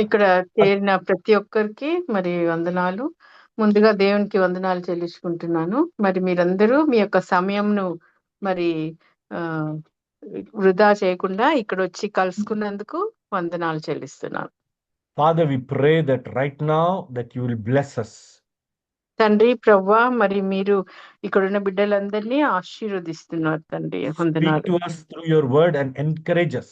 ఇక్కడ చేరిన ప్రతి ఒక్కరికి మరి వందనాలు. ముందుగా దేవునికి వందనాలు చెల్లించుకుంటున్నాను. మరి మీరందరూ మీ యొక్క సమయంను మరి వృధా చేయకుండా ఇక్కడ వచ్చి కలుసుకున్నందుకు వందనాలు చెల్లిస్తున్నాను. Father, we pray that right now that you will bless us. తండ్రి ప్రభువా, మరి మీరు ఇక్కడున్న బిడ్డలందరినీ ఆశీర్వదిస్తున్నారు తండ్రి. Speak వందనాలు to us through your word and encourage us.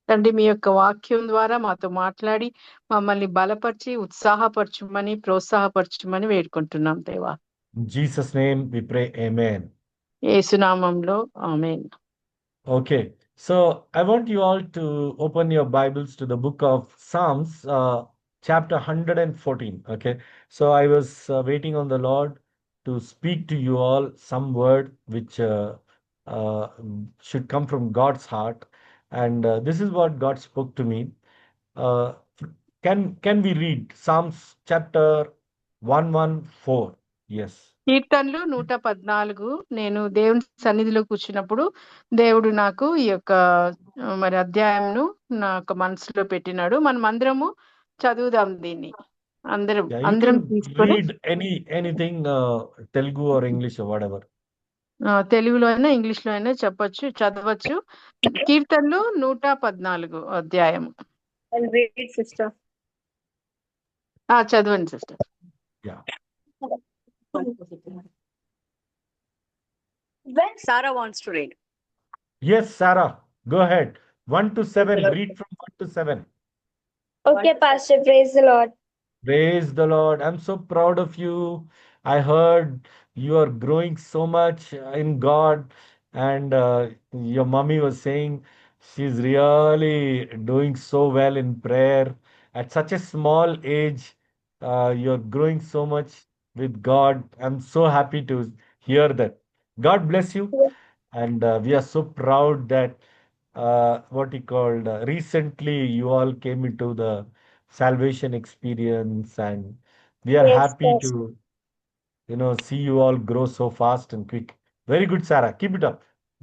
తండ్రి, మీ యొక్క వాక్యం ద్వారా మాతో మాట్లాడి మమ్మల్ని బలపరిచి ఉత్సాహపరచుమని ప్రోత్సాహపరచుమని వేడుకుంటున్నాం దేవా. In Jesus' name we pray, amen. యేసునామంలో amen. Okay, so I want you all to open your Bibles to the book of Psalms, chapter 114. Okay, so I was waiting on the Lord to speak to you all some word which should come from God's heart, and this is what God spoke to me. Uh, can we read Psalms chapter 114? Yes. కీర్తనలు 114. నేను దేవుని సన్నిధిలో కూర్చున్నప్పుడు దేవుడు నాకు ఈ యొక్క మరి అధ్యాయంను నాకు మనసులో పెట్టినాడు. మనం అందరము చదువుదాం దీన్ని. అందరం Yeah, you అందరం can తీసుకొని read anything, Telugu or English or whatever. తెలుగులో అయినా ఇంగ్లీష్ లో అయినా చెప్పొచ్చు, చదవచ్చు. కీర్తనలు 114 అధ్యాయం. చదవండి sister. Yeah. When Sarah wants to read. Yes, Sarah, go ahead. 1 to 7. Read from 1 to 7. Okay, Pastor, praise the Lord. Praise the Lord. I'm so proud of you. I heard you are growing so much in God, and your mommy was saying she's really doing so well in prayer. At such a small age, you're growing so much with God. I'm so happy to hear that. God bless you. And we are so proud that what he called recently you all came into the salvation experience, and we are Yes, happy Pastor. to see you all grow so fast and quick. Very good, Sarah. Keep it up.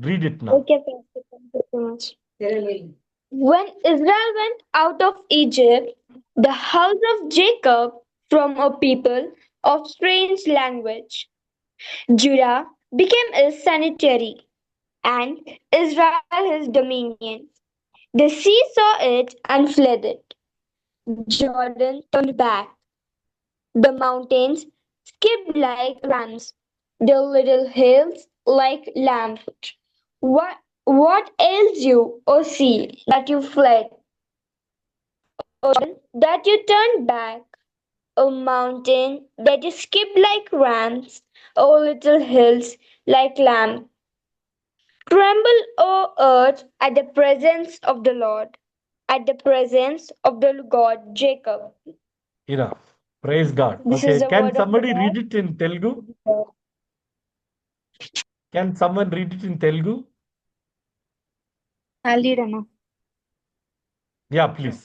Read it now. Okay, Pastor, thank you so much. When Israel went out of Egypt, the house of Jacob from a people of strange language, Judah became his sanitary, and Israel his dominion. The sea saw it and fled it. Jordan turned back. The mountains skipped like rams, the little hills like lambs. What ails you, O sea, that you fled? O Jordan, that you turned back? O mountain, that you skipped like rams? O little hills like lambs? Tremble, O earth, at the presence of the Lord, at the presence of the God Jacob. Enough. Praise God. This Okay, is the can word of the somebody Lord. read it in Telugu? Can someone read it in Telugu? I'll read, Anna. Yeah, please.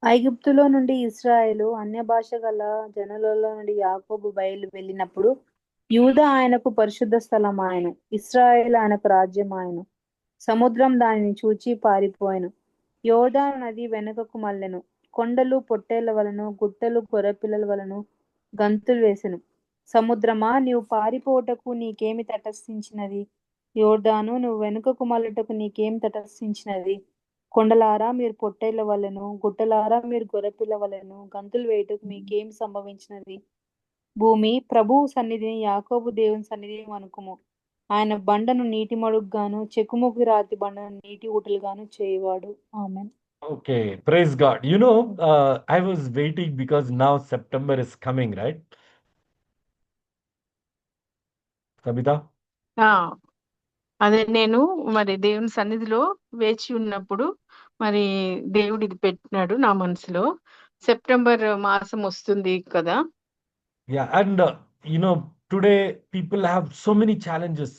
ఐగుప్తులో నుండి ఇశ్రాయేలు అన్య భాష గల జనులలో నుండి యాకోబు బయలు వెళ్ళినప్పుడు యూదా ఆయనకు పరిశుద్ధ స్థలం ఆయన, ఇశ్రాయేలు ఆయనకు రాజ్యం ఆయన. సముద్రం దానిని చూచి పారిపోయెను, యోర్దాను నది వెనుకకు మల్లెను. కొండలు పొట్టేళ్ల వలను, గుట్టలు గొర్రెపిల్లల వలను గంతులు వేసెను. సముద్రమా, నీవు పారిపోవుటకు నీకేమి తటస్థించినది? యోర్దాను, నువ్వు వెనుకకు మల్లుటకు నీకేమి తటస్థించినది? కొండలారా, మీరు పొట్టేళ్ల వలెను, గుట్టలారా, మీరు గొర్రెపిల్ల వలెను గంతులు వేయుటకు మీకేమి సంభవించినది? భూమి ప్రభువు సన్నిధిని, యాకోబు దేవుని సన్నిధిని వణుకుము. ఆయన బండను నీటి మడుగ్గాను, చెక్కుముకి రాతి బండను నీటి ఊటలుగాను చేయవాడు. ఆమేన్. Okay, praise God. I was waiting because now September is coming, right? Sabita? అదే నేను మరి దేవుని సన్నిధిలో వేచి ఉన్నప్పుడు మరి దేవుడు ఇది పెట్టినాడు నా మనసులో. సెప్టెంబర్ మాసం వస్తుంది కదా. Yeah, and today people have so many challenges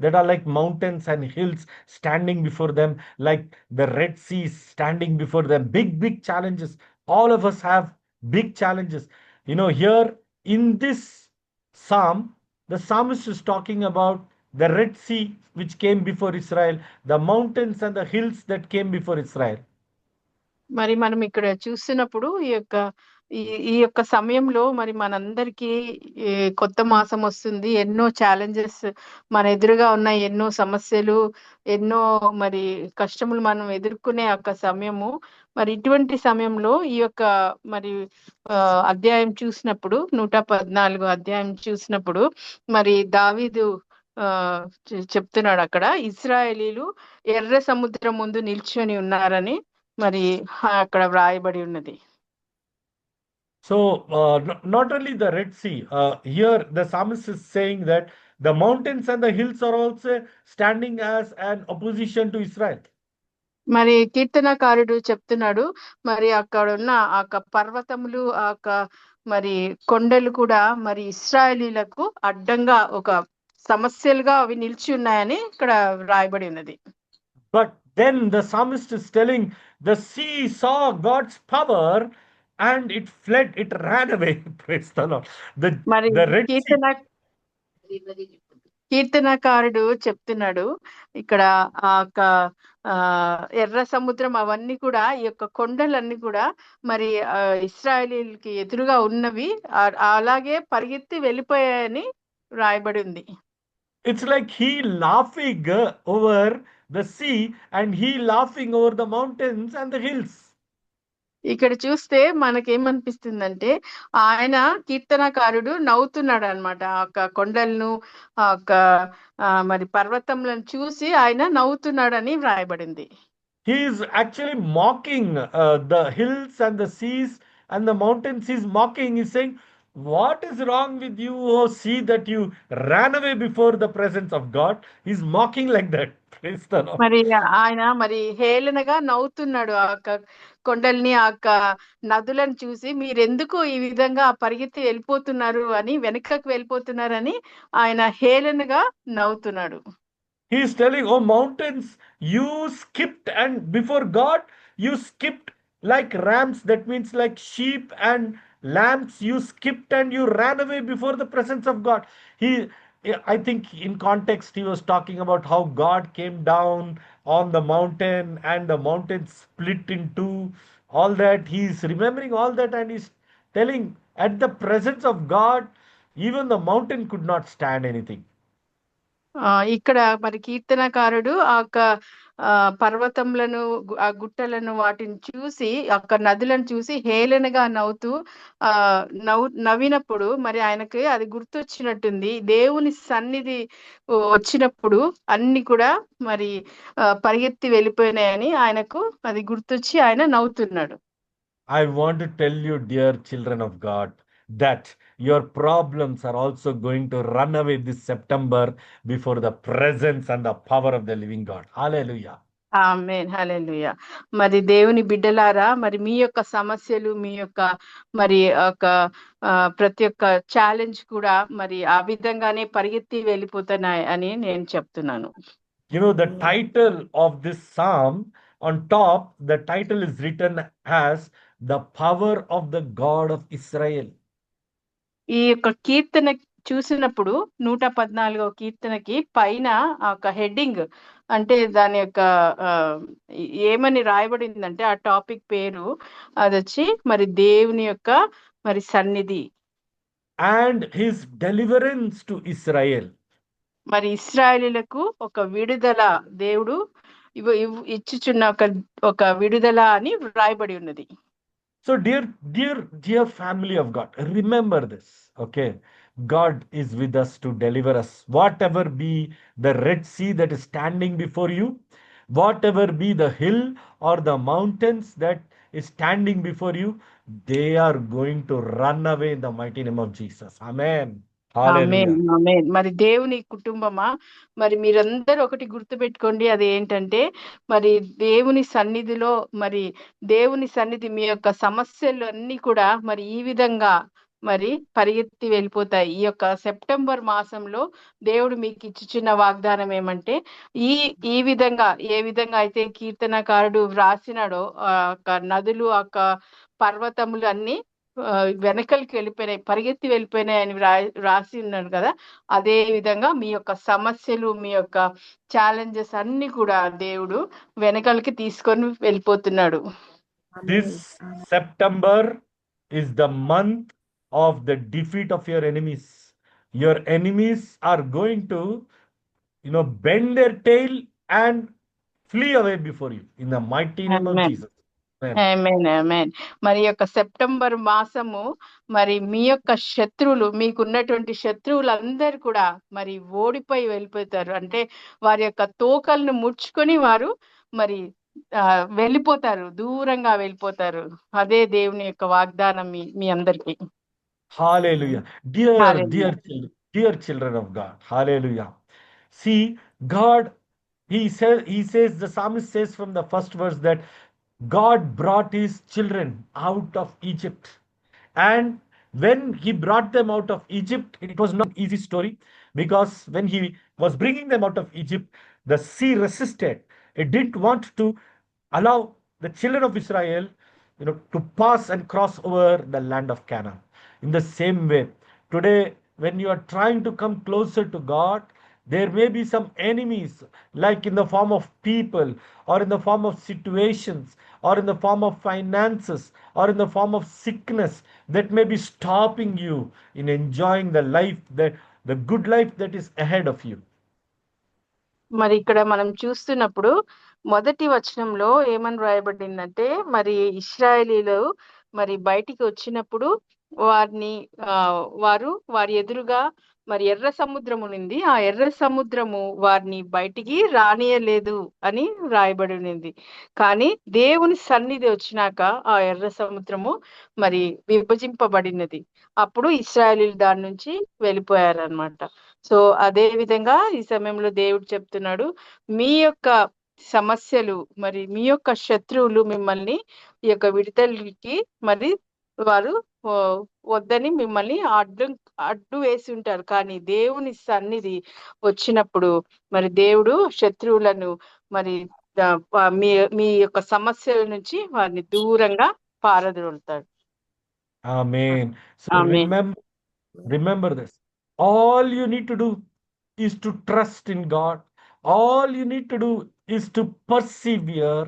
that are like mountains and hills standing before them, like the Red Sea standing before them. Big challenges. All of us have big challenges. Here in this psalm, the psalmist is talking about the Red Sea which came before Israel, the mountains and the hills that came before Israel. మరి మనం ఇక్కడ చూస్తున్నప్పుడు ఈ యొక్క సమయంలో మరి మనందరికీ కొత్త మాసం వస్తుంది. ఎన్నో ఛాలెంజెస్ మన ఎదురుగా ఉన్న, ఎన్నో సమస్యలు, ఎన్నో మరి కష్టములు మనం ఎదుర్కొనే యొక్క సమయము. మరి ఇటువంటి సమయంలో ఈ యొక్క మరి అధ్యాయం చూసినప్పుడు 114 అధ్యాయం చూసినప్పుడు మరి దావీదు చెప్తున్నాడు అక్కడ, ఇశ్రాయేలీలు ఎర్ర సముద్రం ముందు నిల్చొని ఉన్నారని మరి అక్కడ వ్రాయబడి ఉన్నది. So not only the Red Sea, here the psalmist is saying that the mountains and the hills are also standing as an opposition to Israel. మరి కీర్తనకారుడు చెప్తున్నాడు, మరి అక్కడ ఉన్న ఆ పర్వతములు, ఆ మరి కొండలు కూడా మరి ఇశ్రాయేలీలకు అడ్డంగా ఒక సమస్యలుగా అవి నిలిచి ఉన్నాయని ఇక్కడ రాయబడి ఉన్నది. But then the psalmist is telling, the sea saw God's power and it fled, it ran away. Praise the Lord. మరి The Red Sea. కీర్తనకారుడు చెప్తున్నాడు ఇక్కడ ఎర్ర సముద్రం అవన్నీ కూడా, ఈ యొక్క కొండలన్నీ కూడా మరి ఇశ్రాయేలీలకి ఎదురుగా ఉన్నవి, అలాగే పరిగెత్తి వెళ్ళిపోయాయని రాయబడి ఉంది. It's like he laughing over the sea and he laughing over the mountains and the hills. ఇక్కడ చూస్తే మనకేమనిపిస్తుందంటే ఆయన కీర్తనకారుడు నవ్వుతున్నాడు అనమాట. ఆ కొండలను, మరి పర్వతములను చూసి ఆయన నవ్వుతున్నాడని వ్రాయబడింది. He is actually mocking the hills and the seas and the mountains. He's mocking. He's saying, what is wrong with you, oh sea, that you ran away before the presence of God? He's mocking like that. Praise the Lord. మరి ఆయన మరి హేళనగా నవ్వుతున్నాడు ఆ కొండల్ని, ఆ నదులను చూసి, మీరెందుకు ఈ విధంగా పరిగెత్తి వెళ్ళిపోతున్నారు అని, వెనకకు వెళ్ళిపోతున్నారని ఆయన హేళనగా నవ్వుతున్నాడు. He is telling, oh mountains, you skipped, and before God you skipped like rams, that means like sheep and lambs, you skipped and you ran away before the presence of God. I think in context he was talking about how God came down on the mountain and the mountain split in two, all that. He is remembering all that and he's telling, at the presence of God even the mountain could not stand anything. ఇక్కడ మరి కీర్తనకారుడు పర్వతములను, ఆ గుట్టలను, వాటిని చూసి, అక్కడ నదులను చూసి హేళనగా నవ్వినప్పుడు మరి ఆయనకి అది గుర్తొచ్చినట్టుంది. దేవుని సన్నిధి వచ్చినప్పుడు అన్ని కూడా మరి పరిగెత్తి వెళ్ళిపోయినాయని ఆయనకు అది గుర్తొచ్చి ఆయన నవ్వుతున్నాడు. I want to tell you, dear children of God, that your problems are also going to run away this September before the presence and the power of the living God. Hallelujah. ఆమేన్, హల్లెలూయా. మరి దేవుని బిడ్డలారా, మరి మీ యొక్క సమస్యలు, మీ యొక్క మరి ప్రతి ఒక్క ఛాలెంజ్ కూడా మరి ఆ విధంగానే పరిగెత్తి వెళ్ళిపోతున్నాయి అని నేను చెప్తున్నాను. You know, the title of this psalm, on top, the title is written as the power of the God of Israel. ఈ యొక్క కీర్తన చూసినప్పుడు 114వ కీర్తనకి పైన ఒక హెడ్డింగ్, అంటే దాని యొక్క ఏమని రాయబడిందంటే ఆ టాపిక్ పేరు అది వచ్చి మరి దేవుని యొక్క మరి సన్నిధి and his deliverance to Israel. మరి ఇశ్రాయేలీలకు ఒక విడుదల దేవుడు ఇచ్చుచున్న ఒక విడుదల అని రాయబడి ఉన్నది. So dear family of God, remember this, okay? God is with us to deliver us. Whatever be the Red Sea that is standing before you, whatever be the hill or the mountains that is standing before you, they are going to run away in the mighty name of Jesus. Amen. మరి దేవుని కుటుంబమా, మరి మీరందరూ ఒకటి గుర్తుపెట్టుకోండి, అది ఏంటంటే మరి దేవుని సన్నిధిలో, మరి దేవుని సన్నిధి మీ యొక్క సమస్యలు అన్ని కూడా మరి ఈ విధంగా మరి పరిగెత్తి వెళ్ళిపోతాయి. ఈ యొక్క సెప్టెంబర్ మాసంలో దేవుడు మీకు ఇచ్చిన వాగ్దానం ఏమంటే, ఈ విధంగా ఏ విధంగా అయితే కీర్తనకారుడు వ్రాసినాడో నదులు, పర్వతములు అన్ని వెనకలికి వెళ్ళిపోయినాయి, పరిగెత్తి వెళ్ళిపోయినాయి అని రాసి ఉన్నాడు కదా. అదే విధంగా మీ యొక్క సమస్యలు, మీ యొక్క ఛాలెంజెస్ అన్ని కూడా దేవుడు వెనకలికి తీసుకొని వెళ్ళిపోతున్నాడు. This September is the month of the defeat of your enemies. Your enemies are going to, bend their tail and flee away before you in the mighty name of Amen. Jesus. Amen. ఆమేన్, ఆమేన్. మరి యొక్క September మాసము మరి మీ యొక్క శత్రువులు, మీకున్నటువంటి శత్రువులందరూ కూడా మరి ఓడిపోయి వెళ్ళిపోతారు. అంటే వారి యొక్క తోకలను ముడుచుకొని వారు మరి వెళ్ళిపోతారు, దూరంగా వెళ్ళిపోతారు. అదే దేవుని యొక్క వాగ్దానం మీ అందరికి. Hallelujah. Hallelujah. Dear children of God. Hallelujah. See, God, he says, the psalmist says from the first verse that God brought his children out of Egypt. And when he brought them out of Egypt, it was not an easy story, because when he was bringing them out of Egypt, the sea resisted. It didn't want to allow the children of Israel, to pass and cross over the land of Canaan. In the same way, today, when you are trying to come closer to God, there may be some enemies, like in the form of people, or in the form of situations, or in the form of finances, or in the form of sickness, that may be stopping you in enjoying the life, the good life that is ahead of you. మరి ఇక్కడ మనం చూస్తున్నప్పుడు మొదటి వచనంలో ఏమని రాయబడిందంటే, మరి ఇశ్రాయేలీలు మరి బయటికి వచ్చినప్పుడు వారి ఎదురుగా మరి ఎర్ర సముద్రం ఉంది. ఆ ఎర్ర సముద్రము వారిని బయటికి రానియలేదు అని రాయబడి ఉంది. కానీ దేవుని సన్నిధి వచ్చినాక ఆ ఎర్ర సముద్రము మరి విభజింపబడినది. అప్పుడు ఇశ్రాయేలీలు దాని నుంచి వెళ్ళిపోయారనమాట. సో అదే విధంగా ఈ సమయంలో దేవుడు చెప్తున్నాడు, మీ యొక్క సమస్యలు, మరి మీ యొక్క శత్రువులు మిమ్మల్ని ఈ యొక్క విడుదలకి మరి వారు వద్దని మిమ్మల్ని అడ్డు వేసి ఉంటారు. కానీ దేవుని సన్నిధి వచ్చినప్పుడు మరి దేవుడు శత్రువులను మరి మీ యొక్క సమస్యల నుంచి వారిని దూరంగా పారదోలుతాడు. Amen. So amen. remember this. All you need to do is to trust in God. All you need to do is to persevere.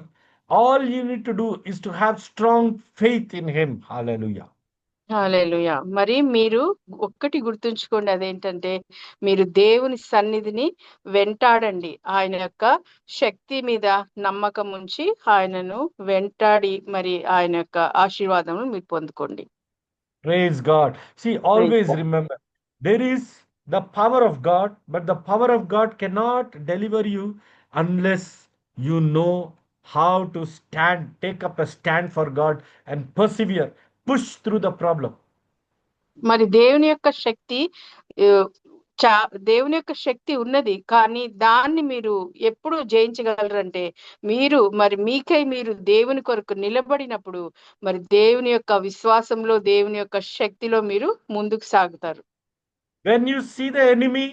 All you need to do is to have strong faith in Him. Hallelujah. హల్లెలూయా. మరి మీరు ఒక్కటి గుర్తుంచుకోండి, అదేంటంటే మీరు దేవుని సన్నిధిని వెంటాడండి. ఆయన యొక్క శక్తి మీద నమ్మకం ఉంచి ఆయనను వెంటాడి మరి ఆయన యొక్క ఆశీర్వాదం మీరు పొందుకోండి. Praise God. See, always God. remember, there is the power of God, but the power of God cannot deliver you unless you know how to stand, take up a stand for God and persevere, push through the problem. మరి దేవుని యొక్క శక్తి దేవుని యొక్క శక్తి ఉన్నది, కానీ దాన్ని మీరు ఎప్పుడు జయించగలరంటే మీరు మీరు దేవుని కొరకు నిలబడినప్పుడు మరి దేవుని యొక్క విశ్వాసంలో, దేవుని యొక్క శక్తిలో మీరు ముందుకు సాగుతారు. When you see the enemy,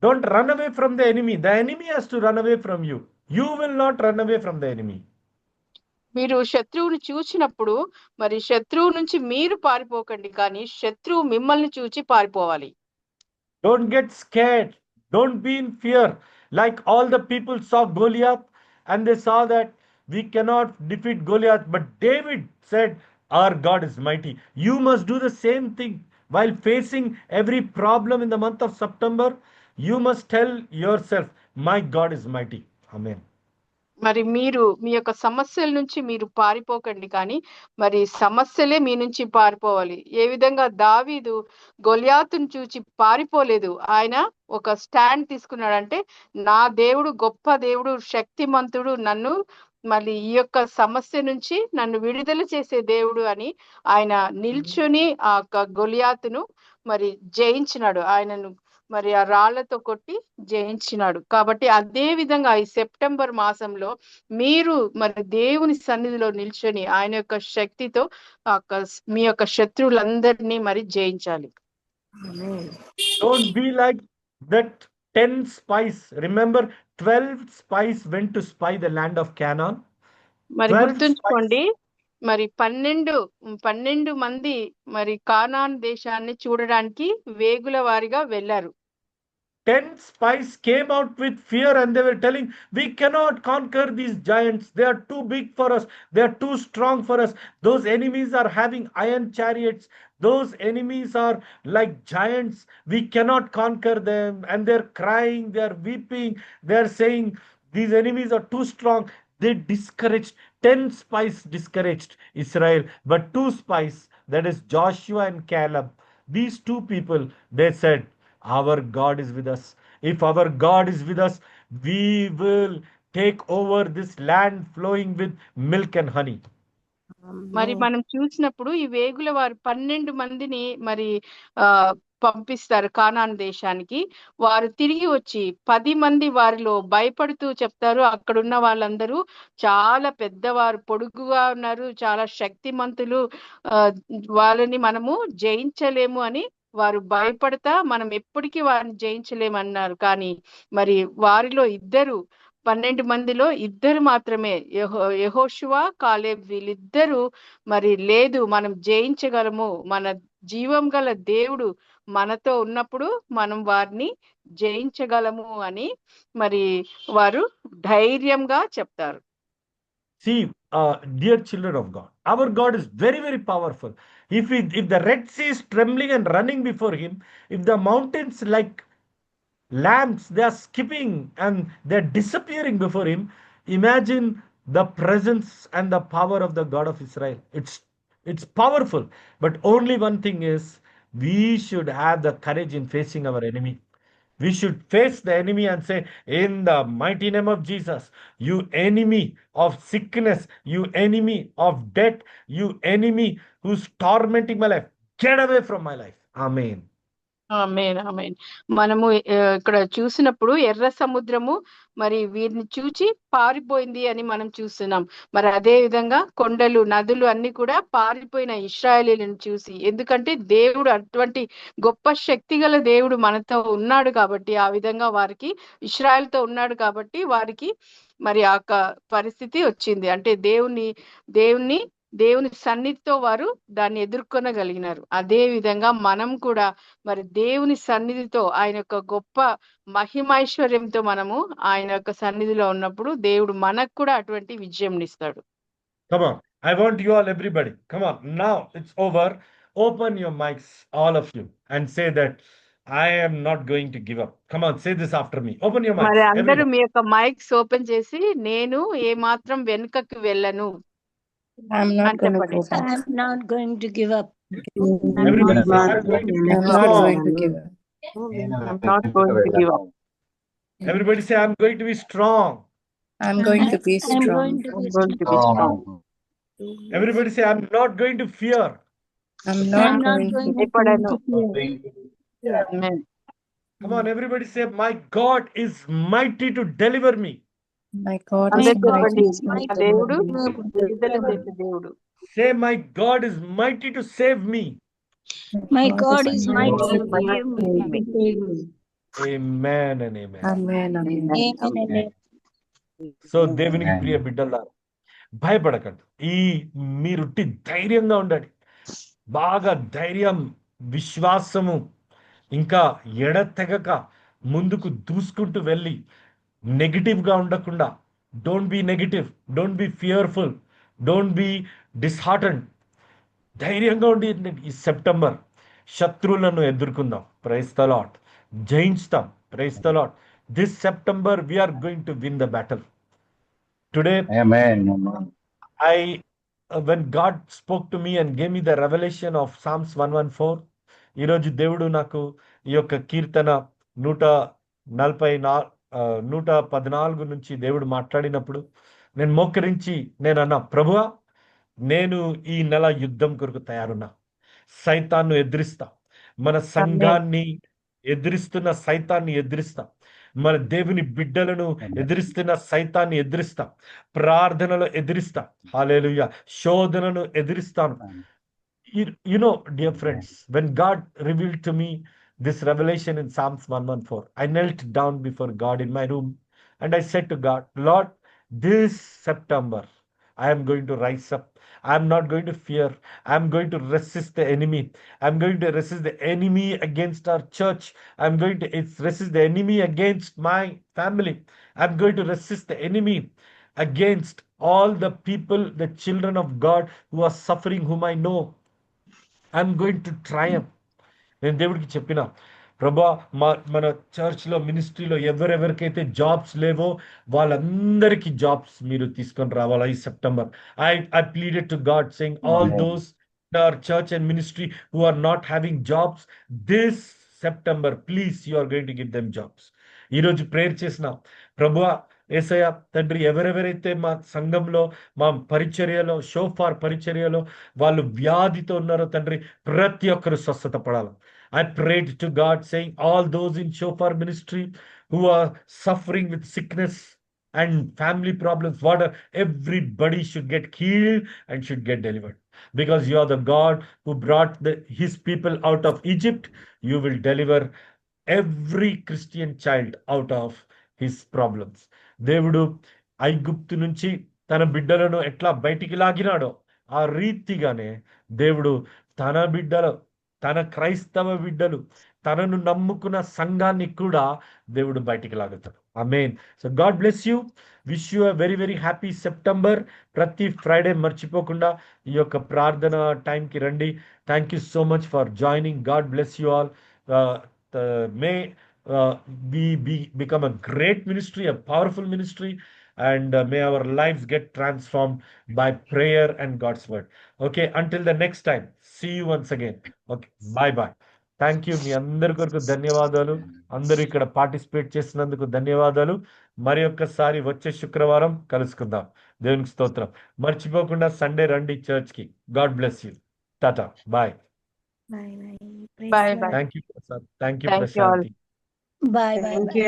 don't run away from the enemy. The enemy has to run away from you. You will not run away from the enemy. మీరు శత్రువుని చూసినప్పుడు మరి శత్రువు నుంచి మీరు పారిపోకండి, కానీ శత్రువు మిమ్మల్ని చూచి పారిపోవాలి. Don't get scared. Don't be in fear. Like all the people saw Goliath and they saw that we cannot defeat Goliath. But David said, our God is mighty. You must do the same thing. While facing every problem in the month of September, you must tell yourself, my God is mighty. Amen. మరి మీరు మీ యొక్క సమస్యల నుంచి మీరు పారిపోకండి, కానీ మరి సమస్యలే మీ నుంచి పారిపోవాలి. ఏ విధంగా దావీదు గొలియాతును చూచి పారిపోలేదు, ఆయన ఒక స్టాండ్ తీసుకున్నాడంటే నా దేవుడు గొప్ప దేవుడు, శక్తిమంతుడు, నన్ను మళ్ళీ ఈ యొక్క సమస్య నుంచి నన్ను విడుదల చేసే దేవుడు అని ఆయన నిల్చుని ఆ గొలియాతును మరి జయించినాడు. ఆయనను మరి ఆ రాళ్లతో కొట్టి జయించినాడు. కాబట్టి అదే విధంగా ఈ సెప్టెంబర్ మాసంలో మీరు మరి దేవుని సన్నిధిలో నిల్చొని ఆయన యొక్క శక్తితో మీ యొక్క శత్రువులందరినీ మరి జయించాలి. Don't be like that 10 spies. Remember, 12 spies went to spy the land of Canaan. మరి గుర్తుంచుకోండి, మరి 12 మంది మరి కానాన్ దేశాన్ని చూడడానికి వేగుల వారిగా వెళ్ళారు. 10 spies came out with fear and they were telling, we cannot conquer these giants. They are too big for us. They are too strong for us. Those enemies are having iron chariots. Those enemies are like giants. We cannot conquer them. And they're crying, they're weeping, they're saying, these enemies are too strong. They discouraged, 10 spies discouraged Israel. But 2 spies, that is Joshua and Caleb, these 2 people, they said, our God is with us. If our God is with us, we will take over this land flowing with milk and honey. మరి మనం చూసినప్పుడు ఈ వేగుల వారు 12 మందిని మరి పంపిస్తారు Conan దేశానికి. వారు తిరిగి వచ్చి 10 మంది వారిలో భయపడుతూ చెప్తారు, అక్కడున్న వాళ్ళందరూ చాలా పెద్దవారు, పొడుగుగా ఉన్నారు, చాలా శక్తిమంతులు, వాళ్ళని మనము జయించలేము అని వారు భయపడతా మనం ఎప్పటికీ వారిని జయించలేమన్నారు. కానీ మరి వారిలో 12 మందిలో 2 మాత్రమే, యెహోషువ, కాలేబ్, వీళ్ళిద్దరూ మరి లేదు మనం జయించగలము, మన జీవం గల దేవుడు మనతో ఉన్నప్పుడు మనం వారిని జయించగలము అని మరి వారు ధైర్యంగా చెప్తారు. See, dear children of God, our God is very, very powerful. If the Red Sea is trembling and running before him, if the mountains like lambs, they are skipping and they're disappearing before him, imagine the presence and the power of the God of Israel. It's powerful. But only one thing is, we should have the courage in facing our enemy. We should face the enemy and say, in the mighty name of Jesus, you enemy of sickness, you enemy of death, you enemy who's tormenting my life, get away from my life. Amen. ఆమేన్, ఆమేన్. మనము ఇక్కడ చూసినప్పుడు ఎర్ర సముద్రము మరి వీరిని చూచి పారిపోయింది అని మనం చూస్తున్నాం. మరి అదే విధంగా కొండలు, నదులు అన్ని కూడా పారిపోయిన ఇశ్రాయేలీలను చూసి, ఎందుకంటే దేవుడు అటువంటి గొప్ప శక్తి గల దేవుడు మనతో ఉన్నాడు కాబట్టి, ఆ విధంగా వారికి ఇశ్రాయేల్తో ఉన్నాడు కాబట్టి వారికి మరి ఆ పరిస్థితి వచ్చింది. అంటే దేవుని సన్నిధితో వారు దాన్ని ఎదుర్కొనగలిగినారు. అదే విధంగా మనం కూడా మరి దేవుని సన్నిధితో, ఆయన యొక్క గొప్ప మహిమైశ్వర్యంతో మనము ఆయన యొక్క సన్నిధిలో ఉన్నప్పుడు దేవుడు మనకు కూడా అటువంటి విజయం ఇస్తాడు. Come on, I want you all, everybody, come on, now it's over. Open your mics, all of you, and say that I am not going to give up. Come on, say this after me. Open your mics. మరి అందరూ everybody. మీ యొక్క mics open చేసి, నేను ఏ మాత్రం వెనుకకి వెళ్ళను I'm not అని going to చెప్పండి. go back. I'm not going to give up. Everybody say, I'm I'm going to be not strong. going to give up. I'm not going to give up. Everybody say, I'm going to be strong. I'm going to be I'm strong. going to I'm be going to be strong. Everybody say, I'm not going to fear. I'm I'm not not going going to. భయపడను. fear. Amen. Come on, everybody say, my God is mighty to deliver me. My God My is అందరూ God చెప్పండి, is మా mighty దేవుడు to deliver విడుదల me. చేసే దేవుడు. Say, my God is mighty to save me. My God is mighty to mighty give to me. save me. Amen and amen. Amen. Amen. Amen and amen. So దేవునికి ప్రియ బిడ్డలారా, భయపడకండి. మీరుట్టి ధైర్యంగా ఉండండి. బాగా ధైర్యం, విశ్వాసము, ఇంకా ఎడతెగక ముందుకు దూసుకుంటూ వెళ్ళి నెగిటివ్గా ఉండకుండా, don't be negative, don't be fearful, don't be disheartened. ధైర్యంగా ఉండి ఈ సెప్టెంబర్ శత్రువులను ఎదుర్కొందాం. Praise the Lord. జయించుతాం. Praise the Lord. This September we are going to win the battle. Today when God spoke to me and gave me the revelation of Psalms 114, ఈరోజు దేవుడు నాకు ఈ యొక్క కీర్తన 114 నుంచి దేవుడు మాట్లాడినప్పుడు నేను మోకరించి నేను అన్నా, ప్రభువా, నేను ఈ నెల యుద్ధం కొరకు తయారున్నా. సైతాన్ను ఎదిరిస్తా. మన సంఘాన్ని ఎదిరిస్తున్న సైతాన్ని ఎదిరిస్తా. మన దేవుని బిడ్డలను ఎదిరిస్తున్న సైతాన్ని ఎదిరిస్తా. ప్రార్థనలో ఎదిరిస్తా. హల్లెలూయా. శోధనను ఎదిరిస్తాను. You know, dear friends, when God revealed to me this revelation in Psalms 114, I knelt down before God in my room and I said to God, Lord, this September I am going to rise up. I'm not going to fear. I'm going to resist the enemy. I'm going to resist the enemy against our church. I'm going to resist the enemy against my family. I'm going to resist the enemy against all the people, the children of God who are suffering, whom I know. I'm going to triumph. నేను దేవుడికి చెప్పిన, ప్రభా మన చర్చ్లో మినిస్ట్రీలో ఎవరెవరికైతే jobs లేవో వాళ్ళందరికీ jobs మీరు తీసుకొని రావాలా ఈ September. I pleaded to God saying all those in our church and ministry who are not having jobs this September, please you are going to give them jobs. ఈరోజు ప్రేయర్ చేసిన, ప్రభువా యేసయ్య తండ్రి, ఎవరెవరైతే మా సంఘంలో మా పరిచర్యలో షోఫార్ పరిచర్యలో వాళ్ళు వ్యాధితో ఉన్నారో తండ్రి, ప్రతి ఒక్కరు స్వస్థత పడాలి. I prayed to God saying all those in shofar ministry who are suffering with sickness and family problems, everybody should get healed and should get delivered. Because you are the God who brought his people out of Egypt, you will deliver every Christian child out of his problems. దేవుడు ఐగుప్తు నుంచి తన బిడ్డలను ఎట్లా బయటికి లాగినాడో ఆ రీతిగానే దేవుడు తన క్రైస్తవ బిడ్డలు, తనను నమ్ముకున్న సంఘాన్ని కూడా దేవుడు బయటికి లాగుతాడు. Amen. So God bless you. Wish you a very very happy September. ప్రతి ఫ్రైడే మర్చిపోకుండా ఈ యొక్క ప్రార్థన టైంకి రండి. Thank you so much for joining. God bless you all. May we become a great ministry, a powerful ministry, and may our lives get transformed by prayer and God's word. Okay, until the next time, see you once again. Okay, bye. Thank you. మీ అందరి కొరకు ధన్యవాదాలు. అందరూ ఇక్కడ participate చేసినందుకు ధన్యవాదాలు. మరి ఒక్కసారి వచ్చే శుక్రవారం కలుసుకుందాం. దేవునికి స్తోత్రం. మర్చిపోకుండా సండే రండి చర్చ్కి. God bless you. Tata. Bye. Bye. Bye. Thank you Prasad. Thank you Thank you all. Prashanti. Bye. Thank you.